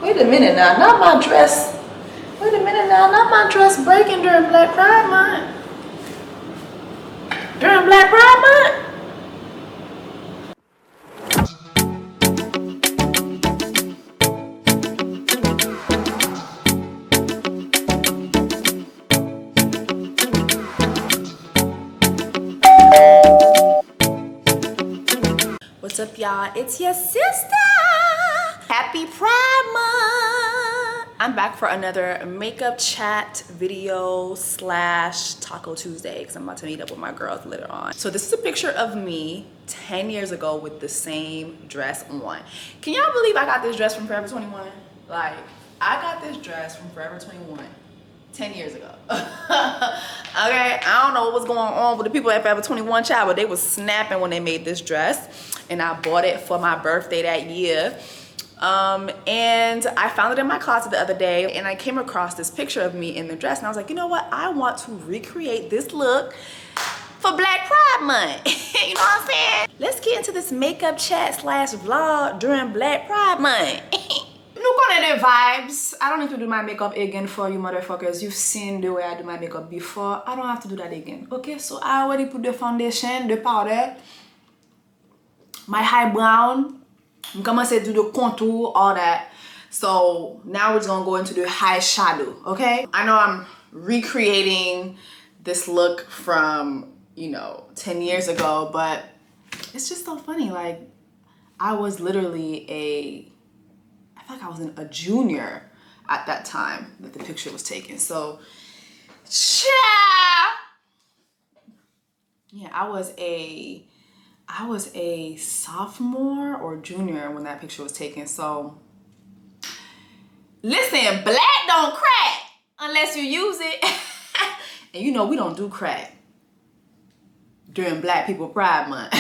Wait a minute now, not my dress. Wait a minute now, not my dress breaking during Black Pride Month. During Black Pride Month? What's up, y'all? It's your sister. Happy Pride Month. I'm back for another makeup chat video slash Taco Tuesday because I'm about to meet up with my girls later on. So this is a picture of me 10 years ago with the same dress on. Can y'all believe I got this dress from Forever 21? Like, I got this dress from Forever 21 10 years ago. Okay, I don't know what was going on with the people at Forever 21, child, but they was snapping when they made this dress. And I bought it for my birthday that year. And I found it in my closet the other day, and I came across this picture of me in the dress, and I was like, you know what? I want to recreate this look for Black Pride Month. You know what I'm saying? Let's get into this makeup chat slash vlog during Black Pride Month. Look on the vibes. I don't need to do my makeup again for you motherfuckers. You've seen the way I do my makeup before. I don't have to do that again. Okay, so I already put the foundation, the powder, my high brown. I'm gonna say do the contour, all that. So now we're just gonna go into the high shadow, okay? I know I'm recreating this look from, you know, 10 years ago, but it's just so funny. Like, I was literally I feel like I was a junior at that time that the picture was taken. So, yeah, I was a sophomore or junior when that picture was taken. So, listen, black don't crack unless you use it. And you know we don't do crack during Black People Pride Month.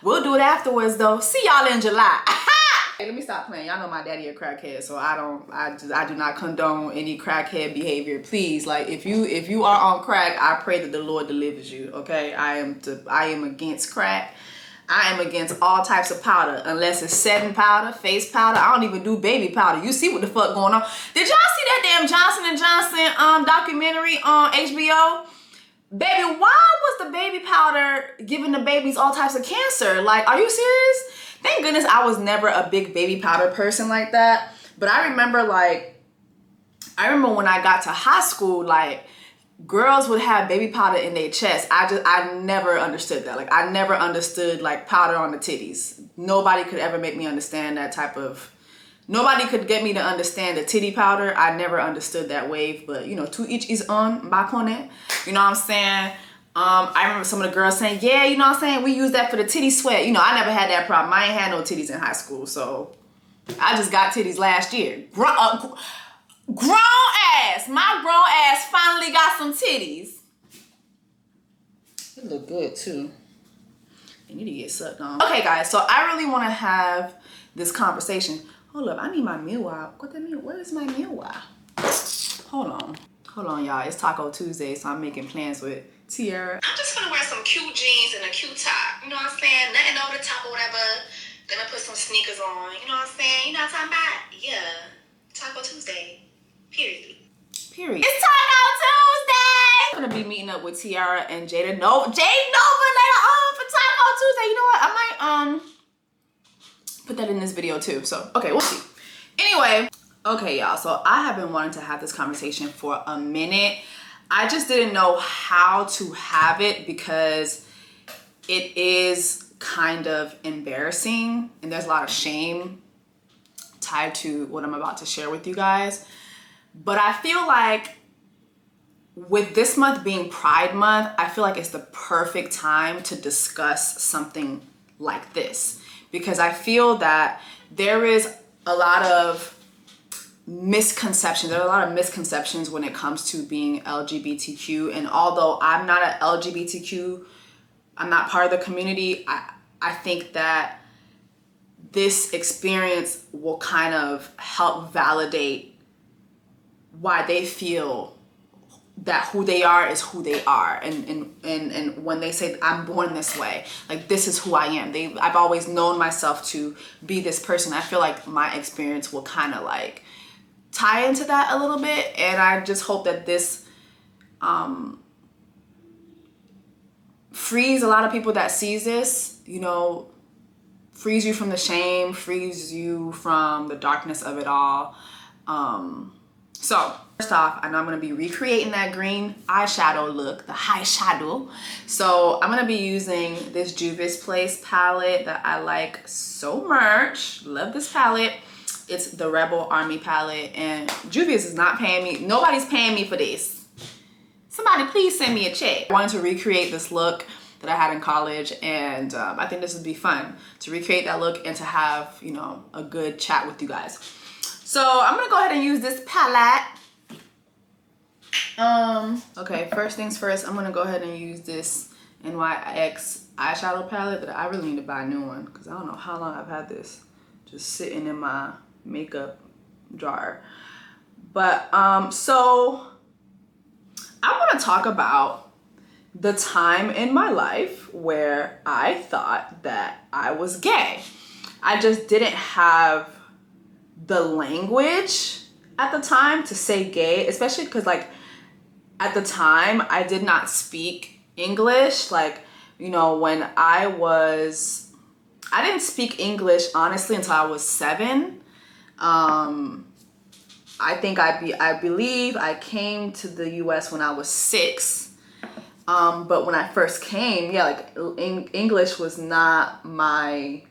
We'll do it afterwards though. See y'all in July. Hey, let me stop playing. Y'all know my daddy a crackhead, so I do not condone any crackhead behavior. Please, like if you are on crack, I pray that the Lord delivers you. Okay, I am against crack. I am against all types of powder, unless it's setting powder, face powder. I don't even do baby powder. You see what the fuck going on? Did y'all see that damn Johnson & Johnson documentary on HBO? Baby, why was the baby powder giving the babies all types of cancer? Like, are you serious? Thank goodness I was never a big baby powder person like that. But I remember when I got to high school, like, girls would have baby powder in their chest. I never understood that. Like, I never understood like powder on the titties. Nobody could ever make me understand that type of, nobody could get me to understand the titty powder. I never understood that wave, but you know, to each his own, back on it. You know what I'm saying? I remember some of the girls saying, yeah, you know what I'm saying? We use that for the titty sweat. You know, I never had that problem. I ain't had no titties in high school, so I just got titties last year. Grown ass, my grown ass finally got some titties. They look good too. They need to get sucked on. Okay guys, so I really want to have this conversation. Hold up, I need my meal. Where is my meal? Hold on y'all, it's Taco Tuesday, so I'm making plans with Tiara. I'm just gonna wear some cute jeans and a cute top. You know what I'm saying? Nothing over the top or whatever. Gonna put some sneakers on. You know what I'm saying? You know what I'm talking about? Yeah. Taco Tuesday. Period. It's Taco Tuesday! I'm gonna be meeting up with Tiara and Jada Nova later on for Taco Tuesday. You know what? I might put that in this video too. So, okay, we'll see. Anyway, okay, y'all. So I have been wanting to have this conversation for a minute. I just didn't know how to have it because it is kind of embarrassing and there's a lot of shame tied to what I'm about to share with you guys. But I feel like with this month being Pride Month, I feel like it's the perfect time to discuss something like this because I feel that there is a lot of misconceptions. There are a lot of misconceptions when it comes to being LGBTQ. And although I'm not an LGBTQ, I'm not part of the community, I think that this experience will kind of help validate why they feel that who they are is who they are, and when they say I'm born this way, like this is who I am. I've always known myself to be this person. I feel like my experience will kind of like tie into that a little bit, and I just hope that this frees a lot of people that sees this, you know, frees you from the shame, frees you from the darkness of it all. So first off, I know I'm going to be recreating that green eyeshadow look, the high shadow. So I'm going to be using this Juvia's Place palette that I like so much. Love this palette. It's the Rebel Army palette, and Juvia's is not paying me. Nobody's paying me for this. Somebody please send me a check. I wanted to recreate this look that I had in college, and I think this would be fun to recreate that look and to have, you know, a good chat with you guys. So I'm gonna go ahead and use this palette. Okay, first things first, I'm gonna go ahead and use this NYX eyeshadow palette, but I really need to buy a new one because I don't know how long I've had this just sitting in my makeup jar. But so I want to talk about the time in my life where I thought that I was gay. I just didn't have the language at the time to say gay, especially because like at the time I did not speak English. Like, you know, when I didn't speak English honestly until I was 7. I believe I came to the US when I was 6. But when I first came, yeah, like English was not my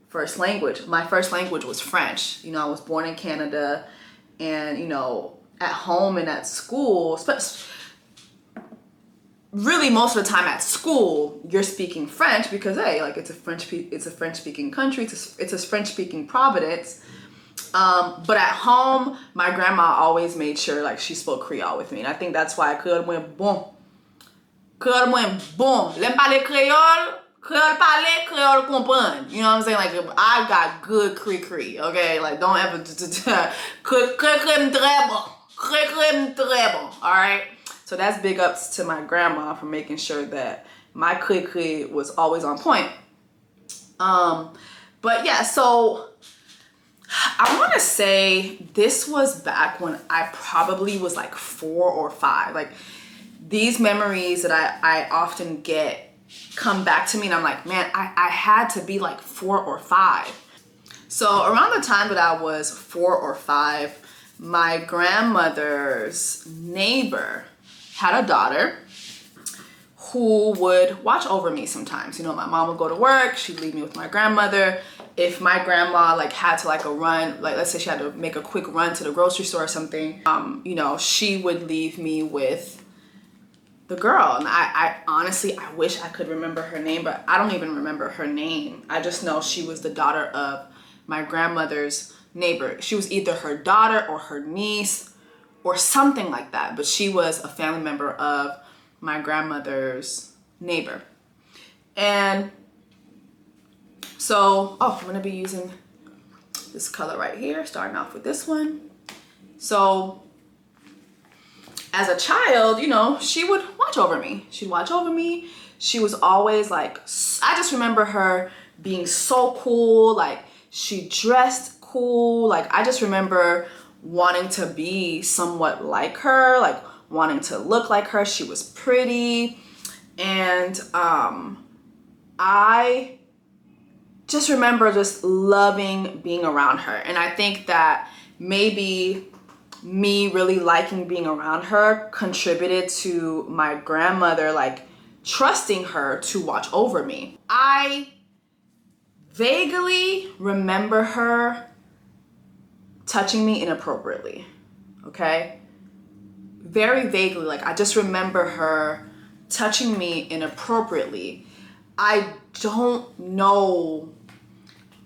first language. My first language was French. You know, I was born in Canada, and, you know, at home and at school, really most of the time at school, you're speaking French because, hey, like it's a French-speaking country. It's a French-speaking Providence. But at home, my grandma always made sure like she spoke Creole with me, and I think that's why Creole went bon. Creole went bon. L'aime parler Creole. Creole parler, Creole comprendre. You know what I'm saying? Like, I got good Cree, okay? Like, don't ever... Alright? So that's big ups to my grandma for making sure that my Cree was always on point. But yeah, so I want to say this was back when I probably was like 4 or 5. Like, these memories that I often get come back to me, and I'm like, man, I had to be like 4 or 5. So around the time that I was 4 or 5, my grandmother's neighbor had a daughter who would watch over me sometimes. You know, my mom would go to work, she'd leave me with my grandmother. If my grandma like had to like a run, like let's say she had to make a quick run to the grocery store or something, you know, she would leave me with the girl. And I honestly, I wish I could remember her name, but I don't even remember her name. I just know she was the daughter of my grandmother's neighbor. She was either her daughter or her niece or something like that, but she was a family member of my grandmother's neighbor. And so, oh, I'm gonna be using this color right here, starting off with this one. So as a child, you know, she would watch over me. She'd watch over me. She was always like, I just remember her being so cool. Like, she dressed cool. Like, I just remember wanting to be somewhat like her, like wanting to look like her. She was pretty. And I just remember just loving being around her. And I think that maybe me really liking being around her contributed to my grandmother like trusting her to watch over me. I vaguely remember her touching me inappropriately, okay? Very vaguely, like I just remember her touching me inappropriately. I don't know.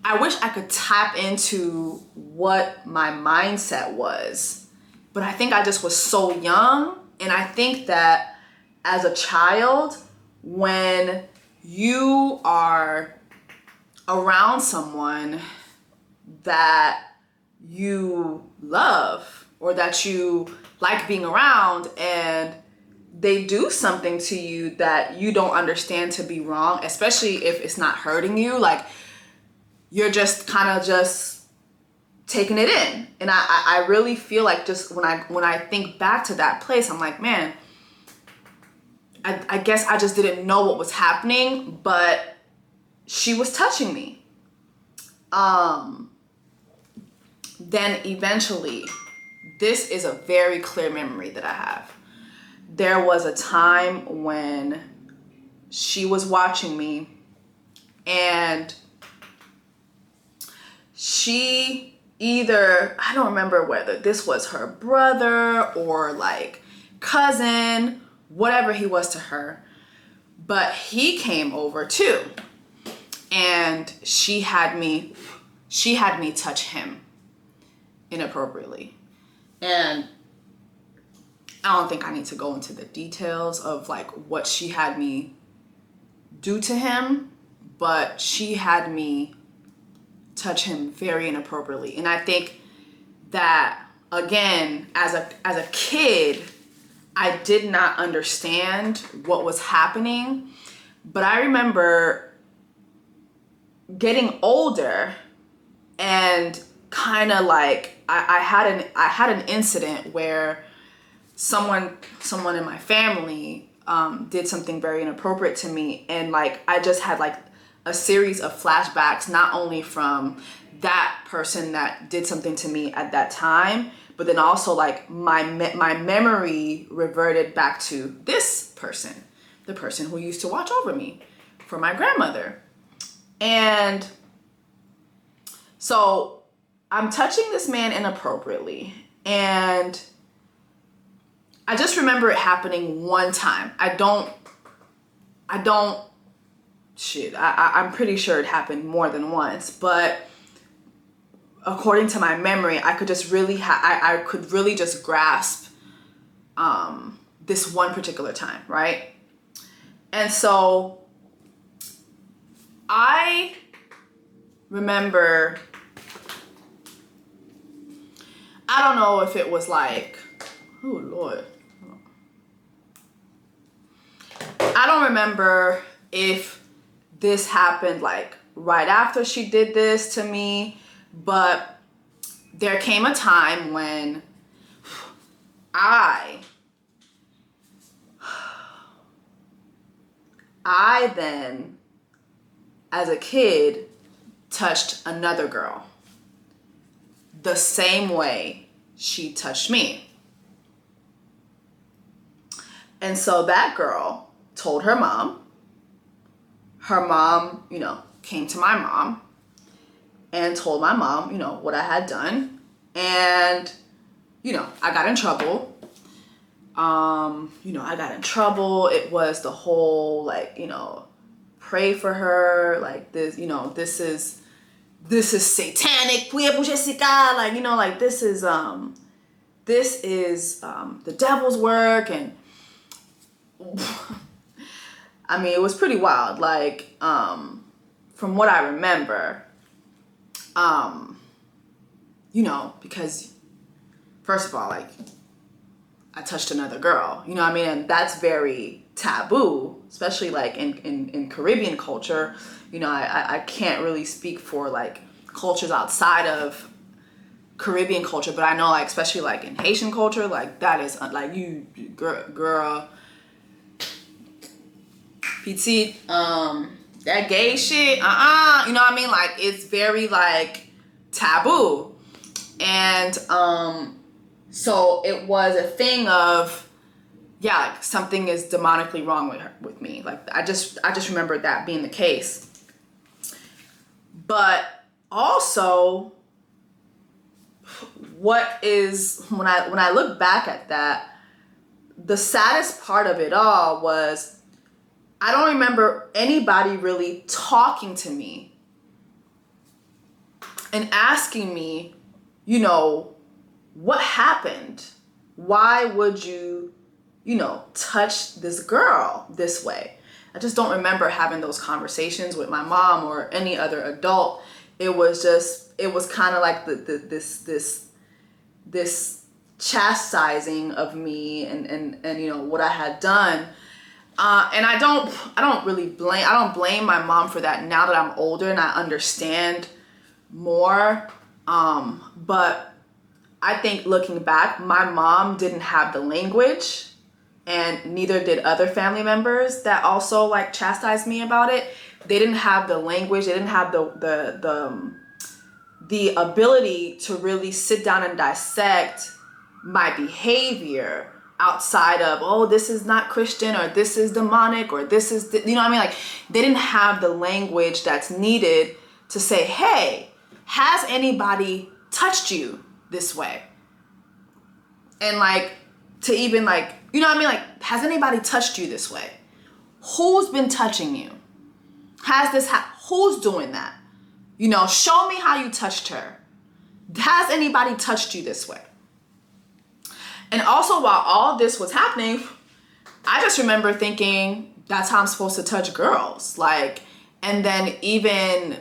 I wish I could tap into what my mindset was, but I think I just was so young. And I think that as a child, when you are around someone that you love or that you like being around, and they do something to you that you don't understand to be wrong, especially if it's not hurting you, like you're just kind of just taking it in. And I really feel like just when I think back to that place, I'm like, man, I guess I just didn't know what was happening, but she was touching me. Then eventually, this is a very clear memory that I have. There was a time when she was watching me, and she either, I don't remember whether this was her brother or like cousin, whatever he was to her, but he came over too, and she had me touch him inappropriately. And I don't think I need to go into the details of like what she had me do to him, but she had me touch him very inappropriately. And I think that, again, as a kid, I did not understand what was happening, but I remember getting older and kind of like I had an incident where someone in my family did something very inappropriate to me, and like I just had like a series of flashbacks, not only from that person that did something to me at that time, but then also like my memory reverted back to this person, the person who used to watch over me for my grandmother. And so I'm touching this man inappropriately, and I just remember it happening one time. I'm pretty sure it happened more than once, but according to my memory, I could just really I could really just grasp this one particular time, right? And so I remember, I don't know if it was like, oh Lord, I don't remember if this happened like right after she did this to me, but there came a time when I then, as a kid, touched another girl the same way she touched me. And so that girl told her mom. Her mom, came to my mom and told my mom, what I had done. And, I got in trouble. I got in trouble. It was the whole, like, pray for her. Like this, this is satanic. Priez pour Jessica. Like, like this is the devil's work. And I mean, it was pretty wild. Like, from what I remember, because first of all, like, I touched another girl, you know what I mean? And that's very taboo, especially like in Caribbean culture. I can't really speak for like cultures outside of Caribbean culture, but I know like, especially like in Haitian culture, like that is like you girl, petite, that gay shit, you know what I mean? Like it's very like taboo. And so it was a thing of, yeah, like something is demonically wrong with me. Like I just remember that being the case. But also, when I look back at that, the saddest part of it all was I don't remember anybody really talking to me and asking me, what happened? Why would you, touch this girl this way? I just don't remember having those conversations with my mom or any other adult. It was kind of like this chastising of me and you know what I had done. And I don't blame my mom for that now that I'm older and I understand more. But I think looking back, my mom didn't have the language, and neither did other family members that also like chastised me about it. They didn't have the language. They didn't have the ability to really sit down and dissect my behavior outside of, oh, this is not Christian, or this is demonic, or this is, you know what I mean? Like, they didn't have the language that's needed to say, hey, has anybody touched you this way? And like, to even like, you know what I mean? Like, has anybody touched you this way? Who's been touching you? Who's doing that? You know, show me how you touched her. Has anybody touched you this way? And also, while all this was happening, I just remember thinking, that's how I'm supposed to touch girls. Like, and then even,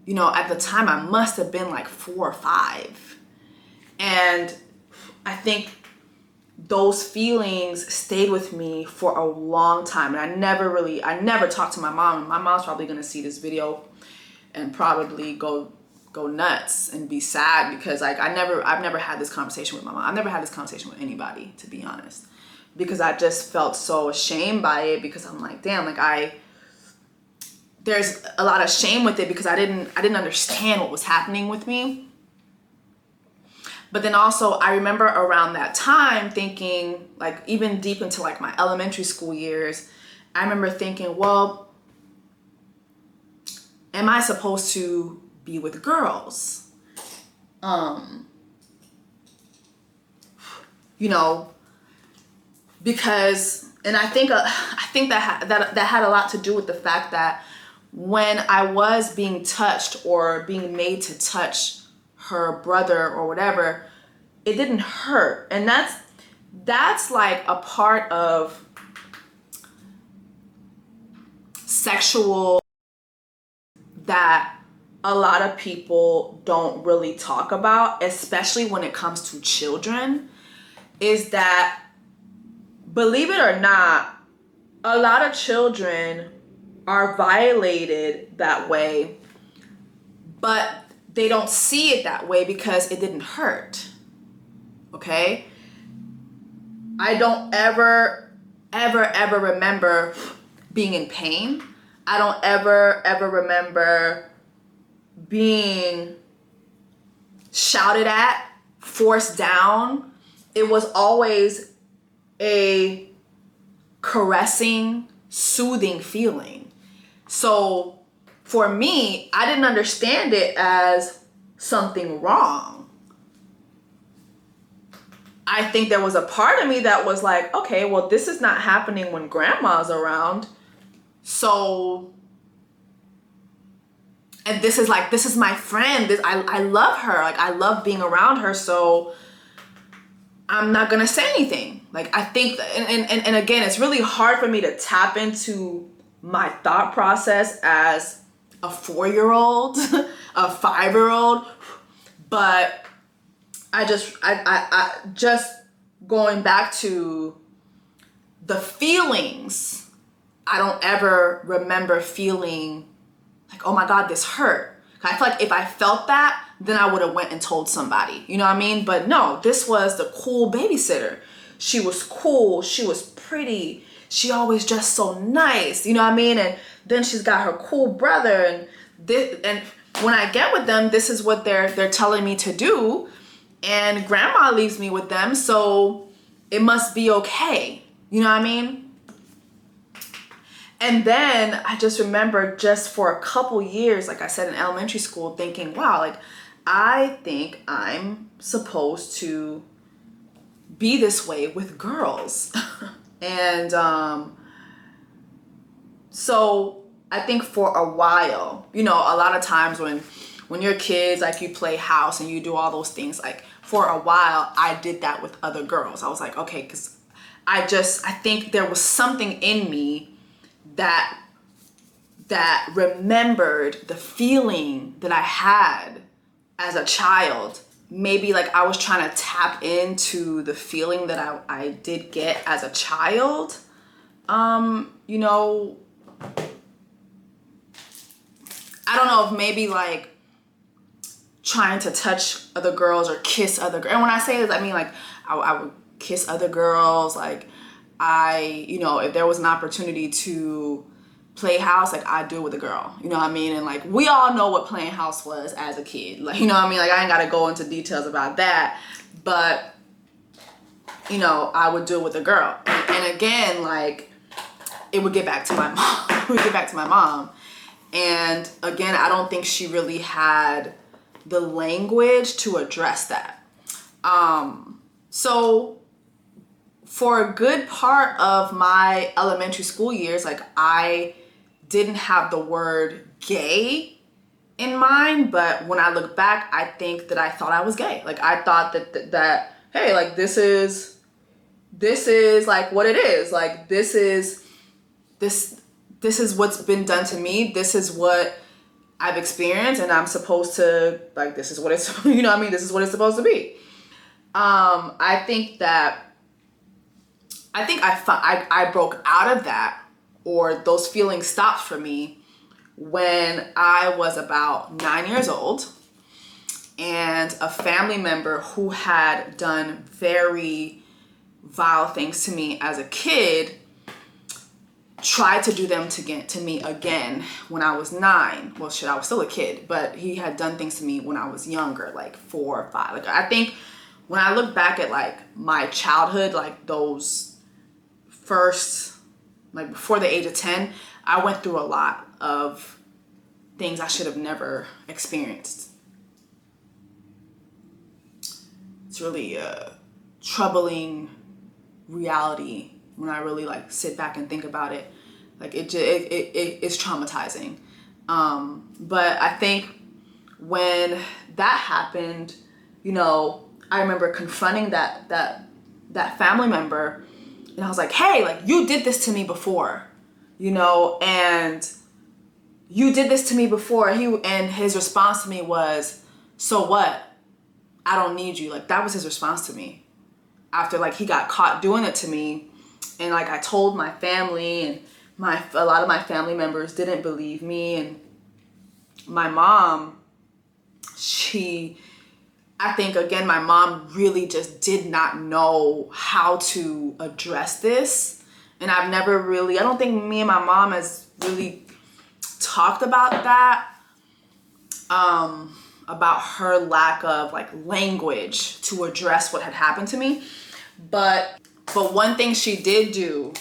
you know, at the time I must have been like 4 or 5. And I think those feelings stayed with me for a long time. And I never talked to my mom. And my mom's probably gonna see this video and probably go nuts and be sad, because like I've never had this conversation with my mom. I've never had this conversation with anybody, to be honest, because I just felt so ashamed by it, because I'm like, damn, like there's a lot of shame with it, because I didn't understand what was happening with me. But then also I remember around that time thinking, like even deep into like my elementary school years, I remember thinking, well, am I supposed to be with girls? You know, because, and I think that had a lot to do with the fact that when I was being touched or being made to touch her brother or whatever, it didn't hurt. And that's like a part of sexual that a lot of people don't really talk about, especially when it comes to children, is that, believe it or not, a lot of children are violated that way, but they don't see it that way because it didn't hurt. Okay? I don't ever remember being in pain. I don't ever remember being shouted at, forced down. It was always a caressing, soothing feeling. So for me, I didn't understand it as something wrong. I think there was a part of me that was like, okay, well, this is not happening when grandma's around. So, and this is my friend. I love her. Like, I love being around her. So I'm not going to say anything. Like, I think, and again, it's really hard for me to tap into my thought process as a 4-year-old, a 5-year-old, but I just going back to the feelings, I don't ever remember feeling like, oh my God, this hurt. I feel like if I felt that, then I would have went and told somebody, you know what I mean? But no, this was the cool babysitter. She was cool, she was pretty, she always dressed so nice, you know what I mean? And then she's got her cool brother, and when I get with them, this is what they're telling me to do, and grandma leaves me with them, so it must be okay, you know what I mean? And then I just remember just for a couple years, like I said, in elementary school, thinking, wow, like I think I'm supposed to be this way with girls. And so I think for a while, you know, a lot of times when you're kids, like you play house and you do all those things, like for a while I did that with other girls. I was like, okay, because I think there was something in me that remembered the feeling that I had as a child maybe like I was trying to tap into the feeling that I did get as a child. You know, I don't know if maybe like trying to touch other girls or kiss other girls. And when I say this, I mean like I would kiss other girls. Like you know, if there was an opportunity to play house, like I'd do it with a girl, you know what I mean? And like we all know what playing house was as a kid, like, you know what I mean? Like I ain't gotta go into details about that, but you know, I would do it with a girl. And again, like it would get back to my mom. It would get back to my mom. And again, I don't think she really had the language to address that. So for a good part of my elementary school years, like I didn't have the word gay in mind, but when I look back, I think that I thought I was gay. Like I thought that hey, like this is like what it is. Like this is what's been done to me. This is what I've experienced, and I'm supposed to, like, this is what it's, you know what I mean? This is what it's supposed to be. I think I broke out of that, or those feelings stopped for me when I was about 9 years old, and a family member who had done very vile things to me as a kid tried to do them to me again when I was 9. Well, shit, I was still a kid, but he had done things to me when I was younger, like 4 or 5. Like I think when I look back at like my childhood, like those first, like before the age of 10, I went through a lot of things I should have never experienced. It's really a troubling reality when I really like sit back and think about it. Like it's traumatizing. But I think when that happened, you know, I remember confronting that family member, and I was like, hey, like you did this to me before, you know, and you did this to me before. And his response to me was, so what? I don't need you. Like that was his response to me after like he got caught doing it to me. And like I told my family, and a lot of my family members didn't believe me. And my mom, I think again, my mom really just did not know how to address this. And I don't think me and my mom has really talked about that, about her lack of like language to address what had happened to me. But one thing she did do,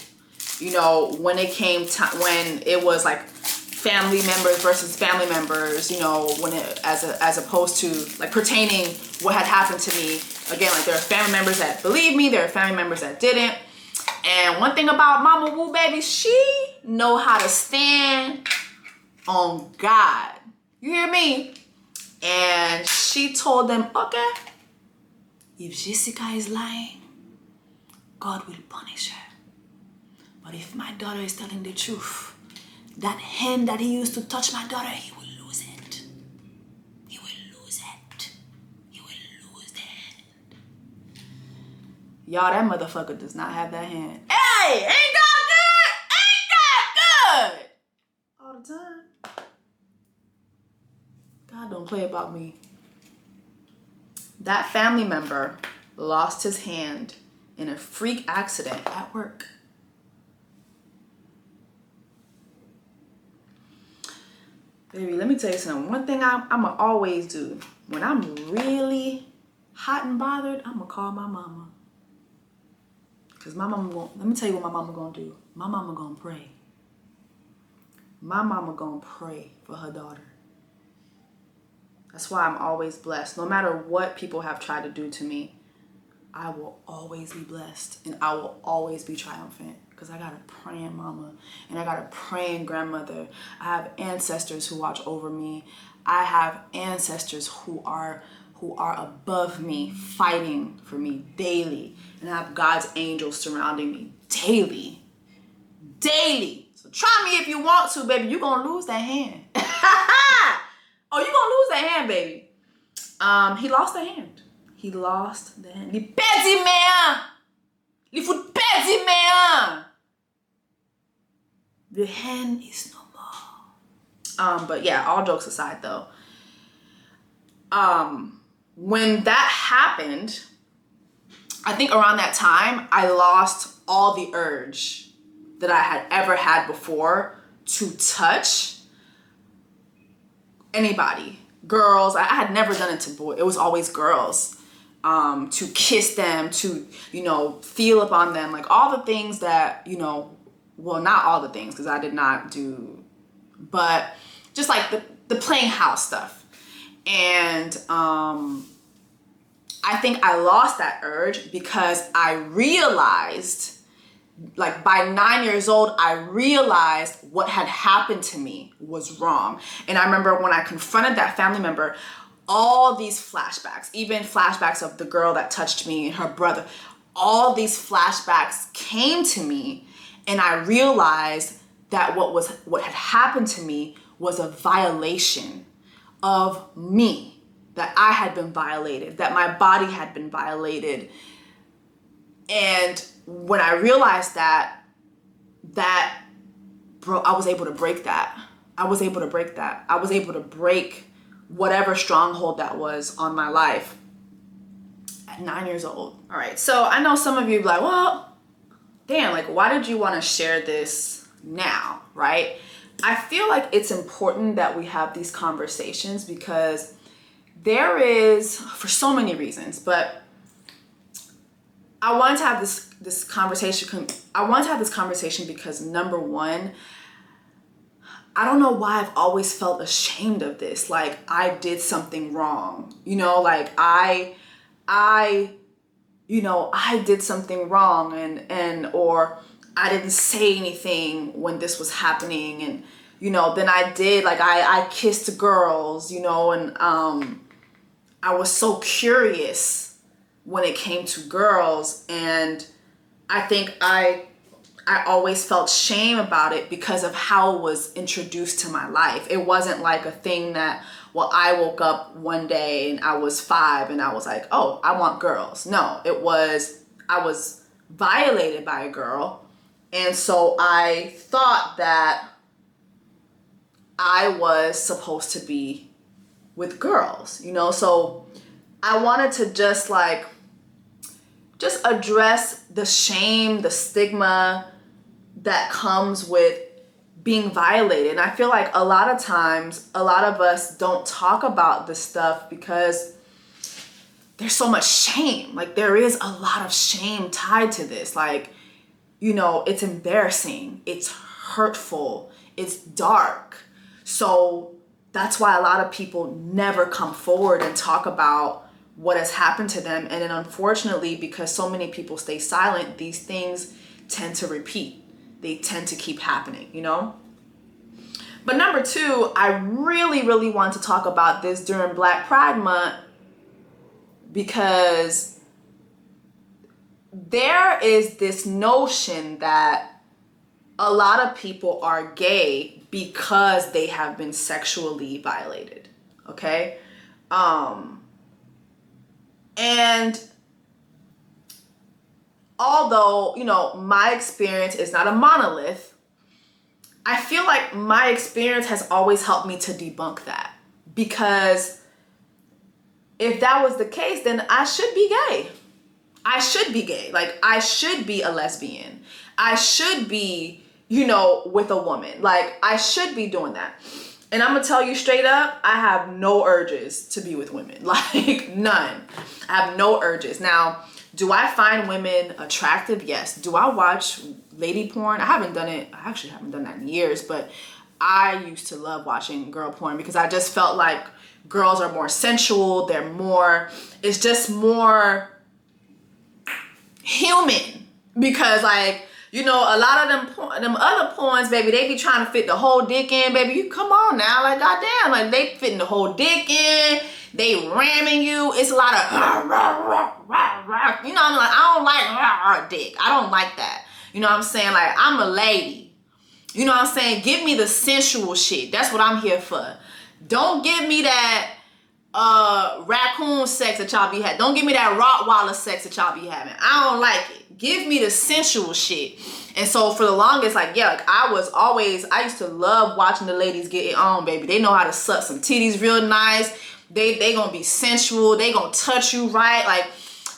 you know, when it came to, when it was like family members versus family members, you know, when it, as opposed to like pertaining what had happened to me, again, like there are family members that believed me, there are family members that didn't. And one thing about Mama Woo, baby, she know how to stand on God. You hear me? And she told them, okay, if Jessica is lying, God will punish her. But if my daughter is telling the truth, that hand that he used to touch my daughter, he will lose it. He will lose it. He will lose the hand. Y'all, that motherfucker does not have that hand. Hey, ain't God good? Ain't God good? All the time. God don't play about me. That family member lost his hand in a freak accident at work. Baby, let me tell you something. One thing I'ma always do when I'm really hot and bothered, I'ma call my mama. Cause my mama let me tell you what my mama gonna do. My mama gonna pray. My mama gonna pray for her daughter. That's why I'm always blessed. No matter what people have tried to do to me, I will always be blessed, and I will always be triumphant, because I got a praying mama, and I got a praying grandmother. I have ancestors who watch over me. I have ancestors who are above me, fighting for me daily, and I have God's angels surrounding me daily. So try me if you want to, baby. You're gonna lose that hand. Oh, you're gonna lose that hand, baby. He lost the hand. He lost the hand. Li perdi men. Li fout perdi men. The hand is no more. But yeah, all jokes aside though. When that happened, I think around that time, I lost all the urge that I had ever had before to touch anybody. Girls, I had never done it to boys. It was always girls. To kiss them, to, you know, feel upon them, like all the things that, you know, well, not all the things because I did not do, but just like the playing house stuff. And I think I lost that urge because I realized, like by 9 years old, I realized what had happened to me was wrong. And I remember when I confronted that family member, all these flashbacks, even flashbacks of the girl that touched me and her brother, all these flashbacks came to me, and I realized that what had happened to me was a violation of me, that I had been violated, that my body had been violated. And when I realized that, bro, I was able to break that. I was able to break whatever stronghold that was on my life at 9 years old. All right, so I know some of you be like, well, damn, like, why did you want to share this now, right? I feel like it's important that we have these conversations because there is, for so many reasons, but I wanted to have this conversation. I wanted to have this conversation because, number one, I don't know why I've always felt ashamed of this. Like I did something wrong, you know, like I did something wrong or I didn't say anything when this was happening. And, you know, then I did, like I kissed girls, you know, and I was so curious when it came to girls. And I think I always felt shame about it because of how it was introduced to my life. It wasn't like a thing that, well, I woke up one day and I was 5 and I was like, oh, I want girls. No, I was violated by a girl. And so I thought that I was supposed to be with girls, you know? So I wanted to just address the shame, the stigma that comes with being violated. And I feel like a lot of times, a lot of us don't talk about this stuff because there's so much shame. Like there is a lot of shame tied to this. Like, you know, it's embarrassing, it's hurtful, it's dark. So that's why a lot of people never come forward and talk about what has happened to them. And then unfortunately, because so many people stay silent, these things tend to repeat. They tend to keep happening, you know? But number two, I really, really want to talk about this during Black Pride Month because there is this notion that a lot of people are gay because they have been sexually violated, okay? And although, you know, my experience is not a monolith, I feel like my experience has always helped me to debunk that. Because if that was the case, then I should be gay. I should be gay. Like, I should be a lesbian. I should be, you know, with a woman. Like, I should be doing that. And I'm gonna tell you straight up, I have no urges to be with women. Like, none. I have no urges. Now, do I find women attractive? Yes. Do I watch lady porn? I haven't done it. I actually haven't done that in years, but I used to love watching girl porn because I just felt like girls are more sensual. It's just more human because, like, you know, a lot of them other porns, baby, they be trying to fit the whole dick in, baby. You come on now, like, goddamn, like they fitting the whole dick in. They ramming you. It's a lot of, you know, I'm like, I don't like dick. I don't like that. You know what I'm saying? Like, I'm a lady. You know what I'm saying? Give me the sensual shit. That's what I'm here for. Don't give me that raccoon sex that y'all be having. Don't give me that Rottweiler sex that y'all be having. I don't like it. Give me the sensual shit. And so for the longest, like, yeah, like I used to love watching the ladies get it on, baby. They know how to suck some titties real nice. They gonna be sensual. They gonna touch you right. Like,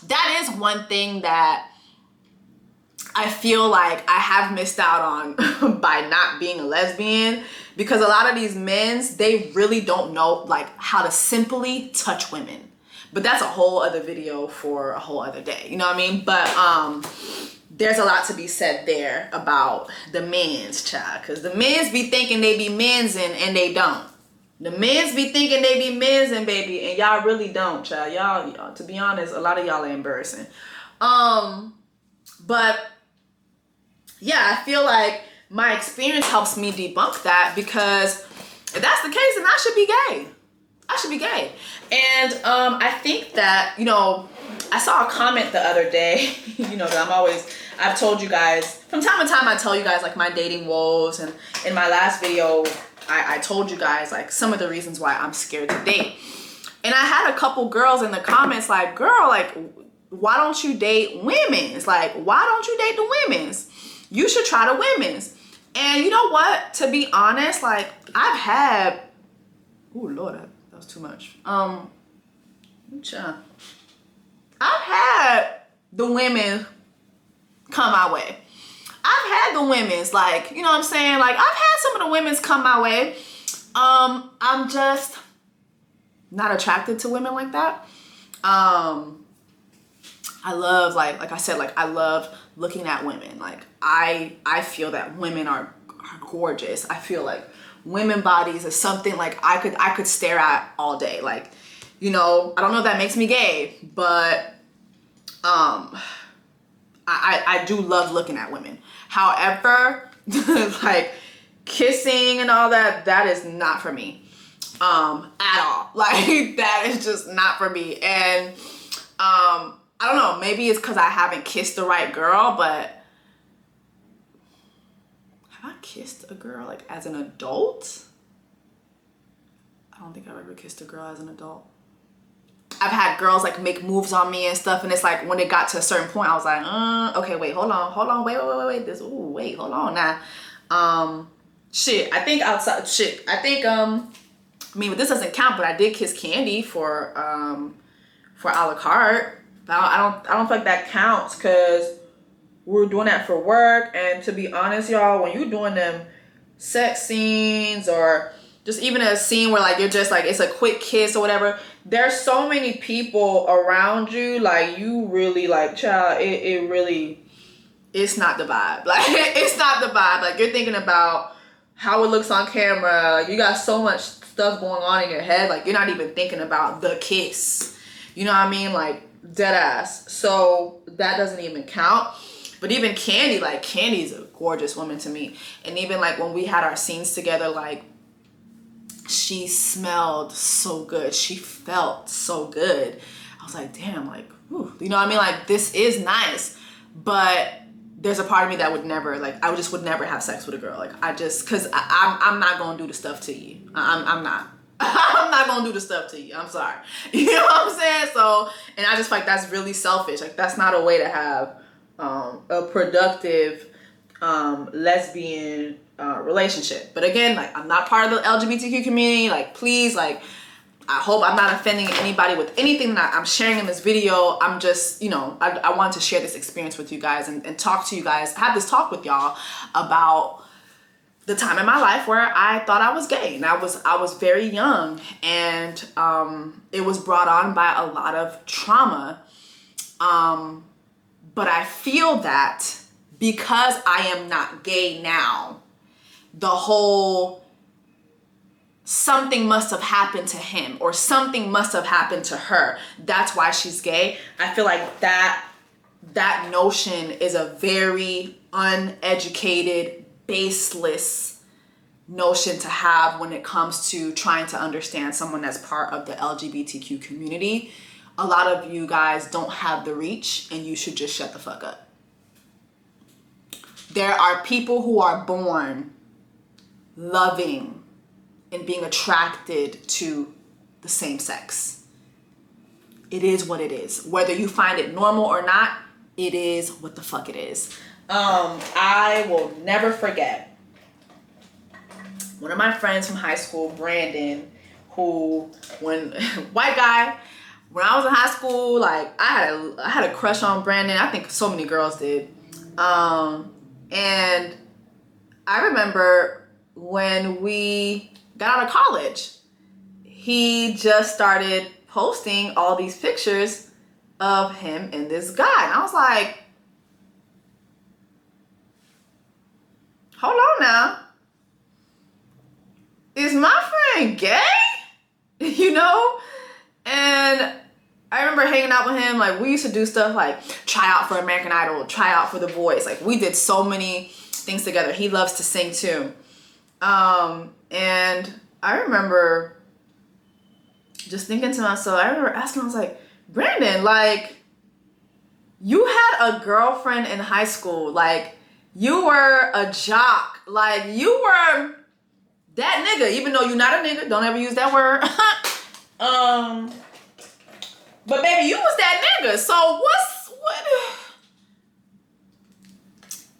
that is one thing that I feel like I have missed out on by not being a lesbian, because a lot of these men, they really don't know like how to simply touch women. But that's a whole other video for a whole other day, you know what I mean? But there's a lot to be said there about the men's, child, because the men's be thinking they be men's and they don't. The men's be thinking they be men's and baby, and y'all really don't, child. Y'all, to be honest, a lot of y'all are embarrassing. But yeah, I feel like my experience helps me debunk that, because if that's the case, then I should be gay. I should be gay. And I think that, you know, I saw a comment the other day, you know, that I've told you guys, from time to time I tell you guys like my dating woes, and in my last video, I told you guys like some of the reasons why I'm scared to date. And I had a couple girls in the comments like, girl, like, why don't you date women's? Like, why don't you date the women's? You should try the women's. And you know what? To be honest, like, I've had, oh Lord, that was too much. I've had the women come my way. I've had the women's, like, you know what I'm saying? Like, I've had some of the women's come my way. I'm just not attracted to women like that. I love, like I said, like, I love looking at women. Like, I feel that women are gorgeous. I feel like women bodies is something like I could stare at all day. Like, you know, I don't know if that makes me gay, but I do love looking at women. However, like, kissing and all that, that is not for me at all. Like, that is just not for me. And I don't know, maybe it's because I haven't kissed the right girl, but have I kissed a girl like as an adult? I don't think I've ever kissed a girl as an adult. I've had girls like make moves on me and stuff, and it's like when it got to a certain point, I was like, okay, wait, hold on, wait, hold on now. Shit, I think outside, I mean, but this doesn't count, but I did kiss Candy for a la carte. I don't feel like that counts, because we were doing that for work. And to be honest, y'all, when you're doing them sex scenes, or just even a scene where like you're just like, it's a quick kiss or whatever, there's so many people around you, like, you really, like, child, it really, it's not the vibe. Like, it's not the vibe. Like, you're thinking about how it looks on camera. Like, you got so much stuff going on in your head, like, you're not even thinking about the kiss. You know what I mean? Like, dead ass. So that doesn't even count. But even Candy, like, Candy's a gorgeous woman to me. And even like when we had our scenes together, like, she smelled so good. She felt so good. I was like, damn, like, whew. You know what I mean? Like, this is nice. But there's a part of me that would never, like, I just would never have sex with a girl. Like, because I'm not going to do the stuff to you. I'm not. I'm not going to do the stuff to you. I'm sorry. You know what I'm saying? So, and I just feel like that's really selfish. Like, that's not a way to have a productive lesbian relationship. But again, like, I'm not part of the LGBTQ community. Like, please, like, I hope I'm not offending anybody with anything that I'm sharing in this video. I'm just, you know, I want to share this experience with you guys and talk to you guys, have this talk with y'all about the time in my life where I thought I was gay. And I was very young, and it was brought on by a lot of trauma. But I feel that because I am not gay now, the whole something must have happened to him or something must have happened to her, that's why she's gay. I feel like that notion is a very uneducated, baseless notion to have when it comes to trying to understand someone that's part of the LGBTQ community. A lot of you guys don't have the reach, and you should just shut the fuck up. There are people who are born loving and being attracted to the same sex. It is what it is. Whether you find it normal or not, it is what the fuck it is. I will never forget one of my friends from high school, Brandon, who, white guy, when I was in high school, like I had a crush on Brandon. I think so many girls did. And I remember when we got out of college, he just started posting all these pictures of him and this guy. And I was like, hold on now. Is my friend gay? You know? And I remember hanging out with him. Like, we used to do stuff like try out for American Idol, try out for The Voice. Like, we did so many things together. He loves to sing too. And I remember just thinking to myself, I remember asking, I was like, Brandon, like, you had a girlfriend in high school. Like, you were a jock. Like, you were that nigga, even though you're not a nigga. Don't ever use that word. But baby, you was that nigga. So what?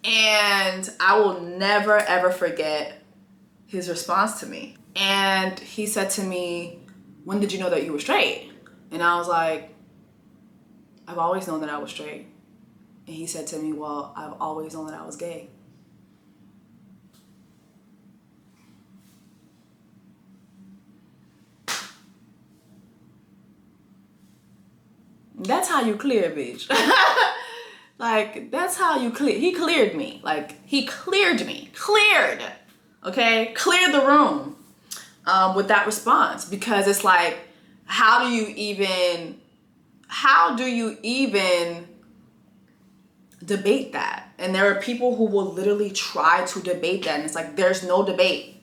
And I will never ever forget his response to me. And he said to me, when did you know that you were straight? And I was like, I've always known that I was straight. And he said to me, well, I've always known that I was gay. That's how you clear, bitch. Like, that's how you clear. He cleared me. Like, he cleared me. Cleared. Okay? Cleared the room with that response. Because it's like, how do you even debate that? And there are people who will literally try to debate that. And it's like, there's no debate.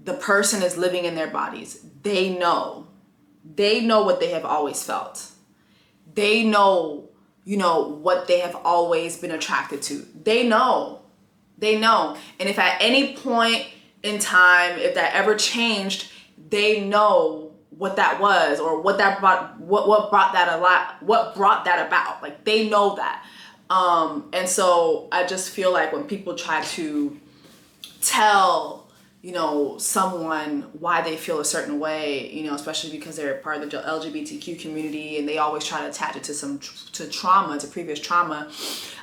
The person is living in their bodies. They know what they have always felt. They know, what they have always been attracted to. They know. And if at any point in time, if that ever changed, they know what that was, or what brought that about. Like, they know that. And so I just feel like when people try to tell someone why they feel a certain way, especially because they're part of the LGBTQ community, and they always try to attach it to previous trauma.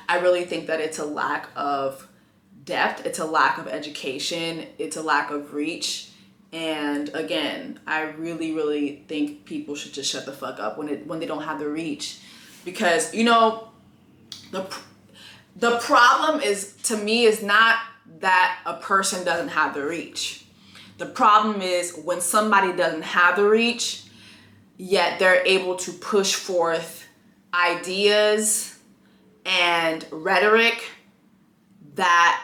I really think that it's a lack of depth. It's a lack of education. It's a lack of reach. And again, I really, really think people should just shut the fuck up when they don't have the reach, because the problem to me is not that a person doesn't have the reach. The problem is when somebody doesn't have the reach, yet they're able to push forth ideas and rhetoric that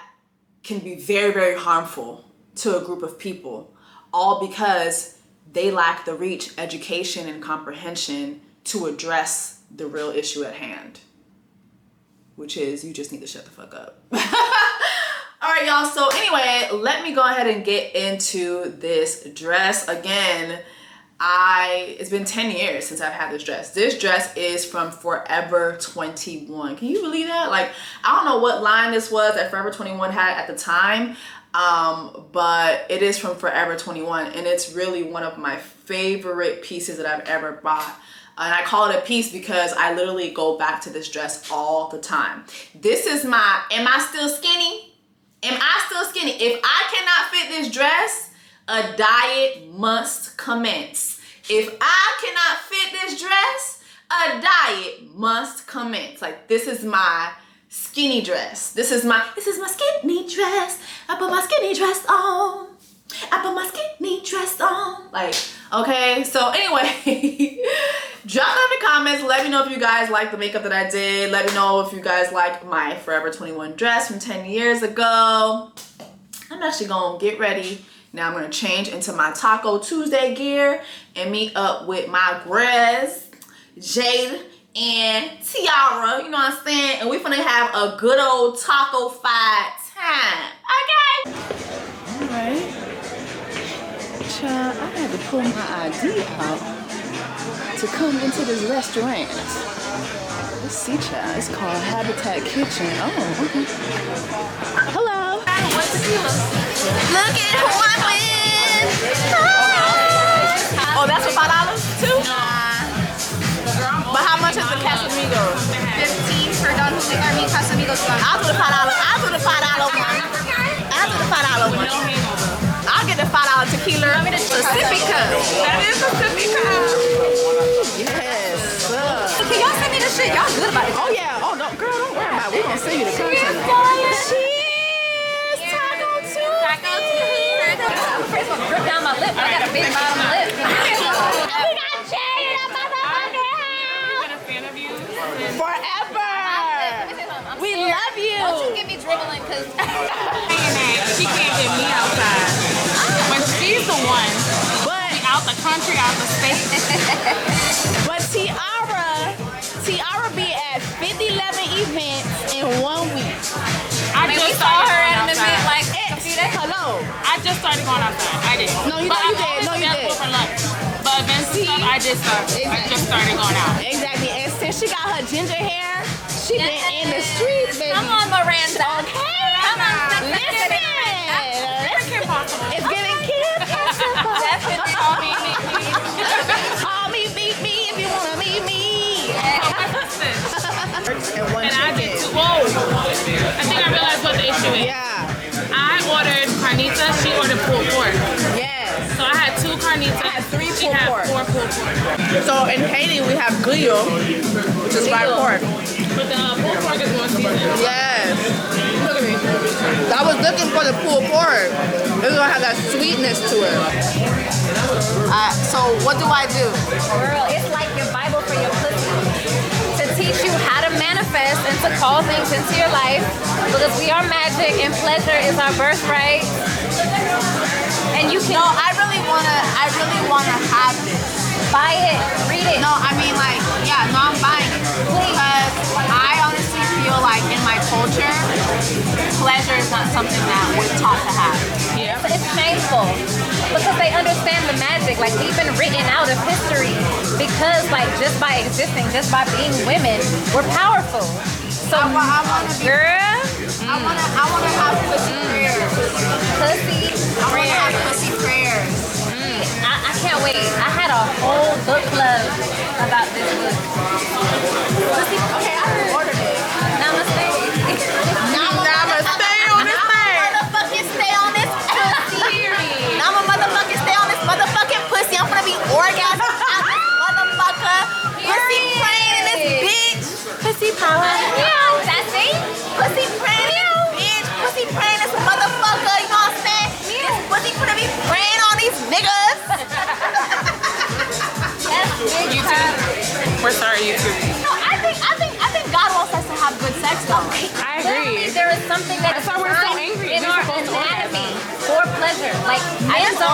can be very, very harmful to a group of people, all because they lack the reach, education, and comprehension to address the real issue at hand, which is you just need to shut the fuck up. All right, y'all. So anyway, let me go ahead and get into this dress. Again, it's been 10 years since I've had this dress. This dress is from Forever 21. Can you believe that? Like, I don't know what line this was that Forever 21 had at the time, but it is from Forever 21, and it's really one of my favorite pieces that I've ever bought. And I call it a piece because I literally go back to this dress all the time. This is am I still skinny? Am I still skinny? If I cannot fit this dress, a diet must commence. If I cannot fit this dress, a diet must commence. Like, this is my skinny dress. This is my skinny dress. I put my skinny dress on. I put my skinny dress on. Like, okay, so anyway, drop down in the comments. Let me know if you guys like the makeup that I did. Let me know if you guys like my Forever 21 dress from 10 years ago. I'm actually gonna get ready. Now I'm gonna change into my Taco Tuesday gear and meet up with my Grez, Jade, and Tiara. You know what I'm saying? And we're gonna have a good old taco-fied time. Okay? All right. child, I had to pull my ID out to come into this restaurant. Let's see, child. It's called Habitat Kitchen. Oh, okay. Hello. Look at who I'm with. Oh, that's for $5 too? But how much is the Casamigos? 15 for Don Julio. I mean, Casamigos. I'll do the $5. I'll do the $5 one. I'll do the $5 one. I'll get the $5 tequila. Pacifica. That is Pacifica. Yes. Can y'all send me the shit? Y'all good about it. Oh yeah. Oh no, girl, don't worry about it. We're gonna send you the content. Cheers, Taco Tuesday. First one, drip down my lip. I got a big bottom lip. Forever. We love you. Don't you get me dribbling, cause she can't get me outside. When she's the one, But out the country, out the state. Tiara be at 50-11 events in 1 week. I we just saw started her going at an event outside. like a few days. Hello. I just started going outside. I did. No, you But know you I'm did. always No, you available did. for lunch. But events and stuff, I just started going out. Exactly. And since she got her ginger hair, she been in the streets, baby. Come on, Miranda. Okay. Come on, Listen. Freaking possible. It's giving Kim Possible. Definitely. Call me, Call me, beat me if you wanna meet me. And I did too. Whoa. I think I realized what the issue is. Yeah. I ordered carnitas, she ordered pulled pork. Yes. So I had 2 carnitas. I had 3 she pulled had pork. 4 pulled pork. So in Haiti we have glio, which is fried pork. But the pulled pork is more seasoned. Yes. Look at me. I was looking for the pulled pork. It's gonna have that sweetness to it. So what do I do? Girl, it's like your Bible for your pussy. To teach you how to manifest and to call things into your life. Because we are magic and pleasure is our birthright. And you can I really wanna have this. buy it, read it. No, I mean like, yeah, no, I'm buying it. Because I honestly feel like in my culture, pleasure is not something that we're taught to have. It's shameful because they understand the magic. Like we've been written out of history because like just by existing, just by being women, we're powerful. So I wanna be, girl, I wanna have pussy prayers. pussy, I wanna have pussy prayers. I can't wait. I had a whole book club about this book. Pussy, Okay, I ordered it. namaste. Namaste on this thing. Motherfucking stay on this pussy. I'ma motherfucking stay on this motherfucking pussy. I'm gonna be orgasming on this motherfucker. Pussy praying in this bitch. Pussy power. Yeah, that's it. Pussy praying in this bitch. Pussy praying this motherfucker. You know what I'm saying? This pussy gonna be praying on these niggas. YouTube. We're sorry, YouTube. No, I think God wants us to have good sex though. I Literally, agree. there is something that is That's why we're so designed angry. in We're our supposed to anatomy for pleasure. Like men don't